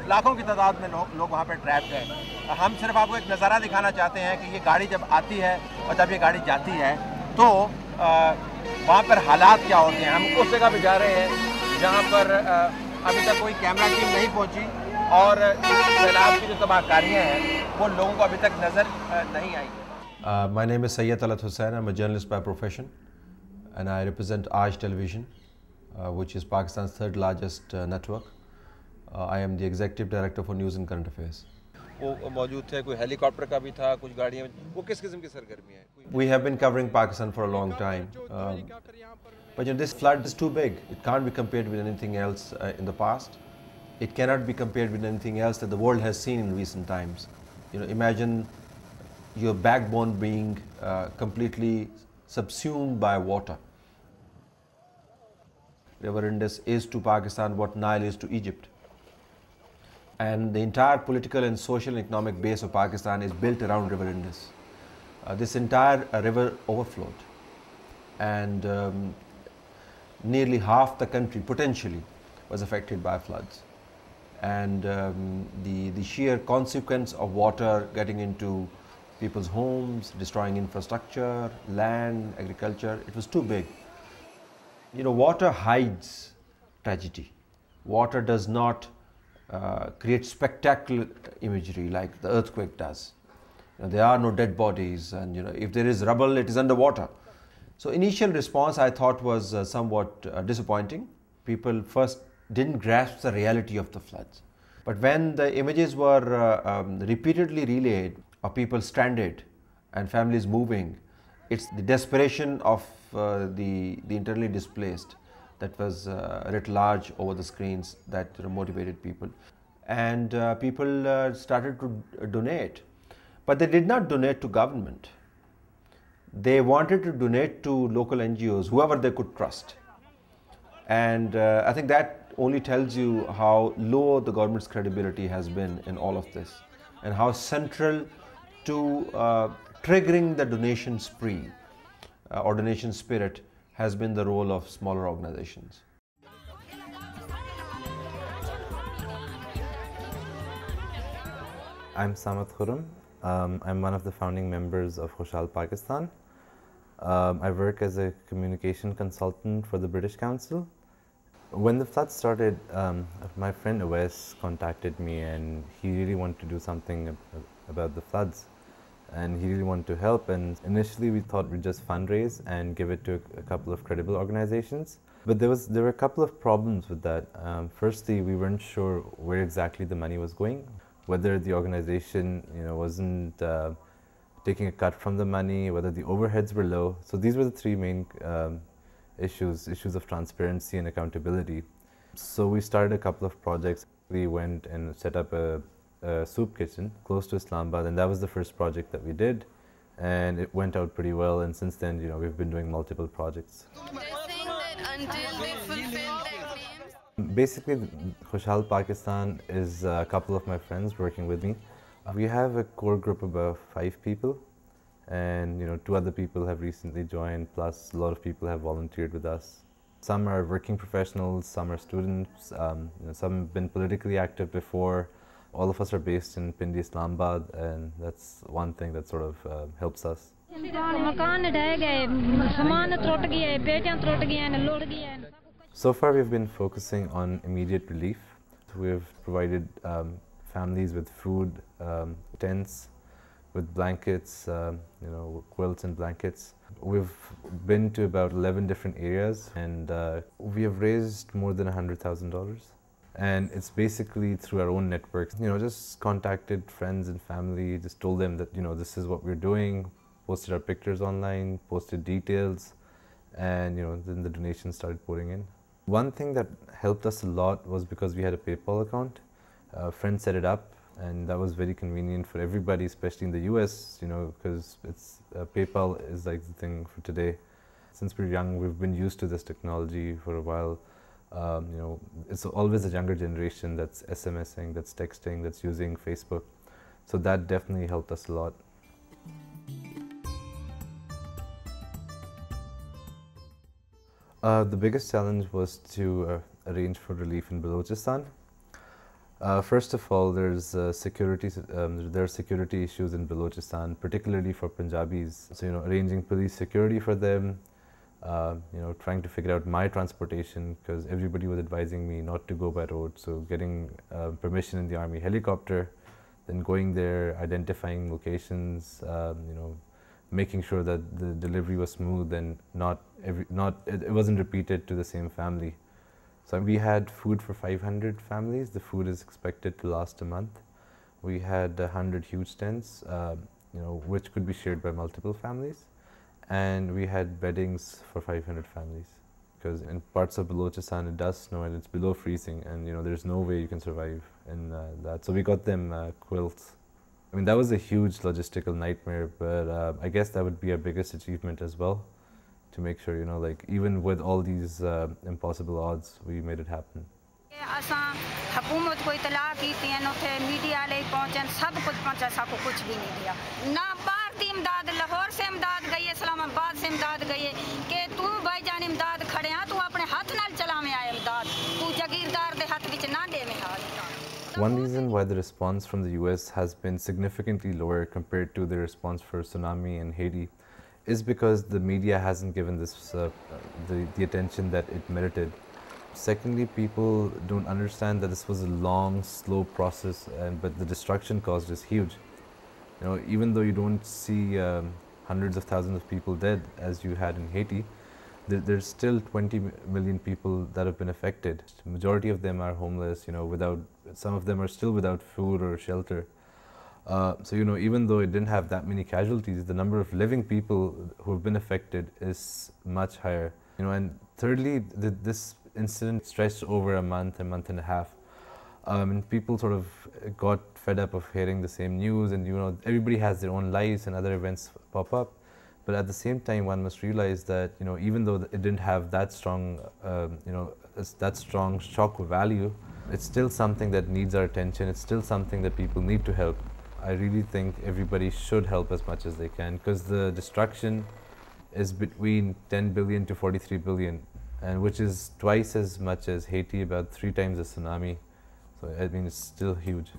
लाखों की तादाद में लोग वहाँ पर ट्रैप्ड हैं। हम सिर्फ आपको एक नज़ारा दिखाना चाहते हैं कि ये गाड़ी जब आती है और जब ये गाड़ी जाती है तो वहाँ पर हालात क्या होते हैं। हम उस जगह पे जा रहे हैं जहाँ पर अभी तक कोई कैमरा टीम नहीं पहुँची और सैलाब की जो तबाहकारियाँ हैं वो लोगों को अभी तक नज़र नहीं आई। My name is Khushaal. I'm a journalist by profession and I represent Aaj Television, which is Pakistan's third largest network. I am the executive director for news and current affairs. वो मौजूद थे, कोई हेलीकॉप्टर का भी था, कुछ गाड़ियाँ, वो किस किस्म की सरगर्मी है? We have been covering Pakistan for a long time, but this flood is too big. It can't be compared with anything else in the past. It cannot be compared with anything else that the world has seen in recent times. Imagine your backbone being completely subsumed by water. River Indus is to Pakistan what Nile is to Egypt. And the entire political and social and economic base of Pakistan is built around River Indus. This entire river overflowed and nearly half the country potentially was affected by floods. And the sheer consequence of water getting into people's homes, destroying infrastructure, land, agriculture, it was too big. Water hides tragedy. Water does not create spectacular imagery like the earthquake does. There are no dead bodies, and if there is rubble, it is underwater. So initial response I thought was somewhat disappointing. People first didn't grasp the reality of the floods. But when the images were repeatedly relayed of people stranded and families moving, it's the desperation of the internally displaced that was writ large over the screens that motivated people. And people started to donate. But they did not donate to government. They wanted to donate to local NGOs, whoever they could trust. And I think that only tells you how low the government's credibility has been in all of this, and how central to triggering the donation spree or donation spirit has been the role of smaller organizations. I'm Samad Khurram. I'm one of the founding members of Khushaal, Pakistan. I work as a communication consultant for the British Council. When the flood started, my friend Awais contacted me and he really wanted to do something about the floods. And he really wanted to help, and initially we thought we'd just fundraise and give it to a couple of credible organizations. But there were a couple of problems with that. Firstly, we weren't sure where exactly the money was going, whether the organization wasn't taking a cut from the money, whether the overheads were low. So these were the three main issues of transparency and accountability. So we started a couple of projects. We went and set up a soup kitchen close to Islamabad, and that was the first project that we did, and it went out pretty well. And since then, we've been doing multiple projects. They're saying that until we fulfill their claims. Basically, Khushaal Pakistan is a couple of my friends working with me. We have a core group of about 5 people, and 2 other people have recently joined, plus a lot of people have volunteered with us. Some are working professionals, some are students, some have been politically active before. All of us are based in Pindi, Islamabad, and that's one thing that sort of helps us. So far we've been focusing on immediate relief. We've provided families with food, tents, with blankets, quilts and blankets. We've been to about 11 different areas, and we have raised more than $100,000. And it's basically through our own networks. Just contacted friends and family, just told them that, this is what we're doing, posted our pictures online, posted details, and, then the donations started pouring in. One thing that helped us a lot was because we had a PayPal account. A friend set it up, and that was very convenient for everybody, especially in the US, because PayPal is like the thing for today. Since we're young, we've been used to this technology for a while. It's always a younger generation that's SMSing, that's texting, that's using Facebook. So that definitely helped us a lot. The biggest challenge was to arrange for relief in Balochistan. First of all, there are security issues in Balochistan, particularly for Punjabis. So, arranging police security for them, trying to figure out my transportation, because everybody was advising me not to go by road. So, getting permission in the army helicopter, then going there, identifying locations, making sure that the delivery was smooth and it wasn't repeated to the same family. So we had food for 500 families. The food is expected to last a month. We had 100 huge tents, which could be shared by multiple families. And we had beddings for 500 families. Because in parts of Balochistan it does snow and it's below freezing, and there's no way you can survive in that. So we got them quilts. I mean, that was a huge logistical nightmare, but I guess that would be our biggest achievement as well, to make sure, even with all these impossible odds, we made it happen. हुकूमत को इतला की media ले पहुंचन सब कुछ पहुंचा, सबको कुछ भी नहीं दिया ना। बाहर दी इमदाद, लाहौर से इमदाद गई है, इस्लामाबाद से इमदाद गई है कि तू भाईजान इमदाद खड़े हैं, तू अपने हाथ नाल चला में आए इमदाद, तू जागीरदार दे हाथ विच ना दे में हाथ। One reason why the response from the US has been significantly lower compared to the response for tsunami in Haiti is because the media hasn't given this the attention that it merited. Secondly, people don't understand that this was a long, slow process, but the destruction caused is huge. Even though you don't see hundreds of thousands of people dead as you had in Haiti, there's still 20 million people that have been affected. The majority of them are homeless, some of them are still without food or shelter. So, even though it didn't have that many casualties, the number of living people who have been affected is much higher. And thirdly, this incident stretched over a month and a half. And people sort of got fed up of hearing the same news, and everybody has their own lives and other events pop up. But at the same time, one must realize that even though it didn't have that strong shock value, it's still something that needs our attention. It's still something that people need to help. I really think everybody should help as much as they can, because the destruction is between 10 billion to 43 billion, and which is twice as much as Haiti, about 3 times the tsunami. So I mean, it's still huge.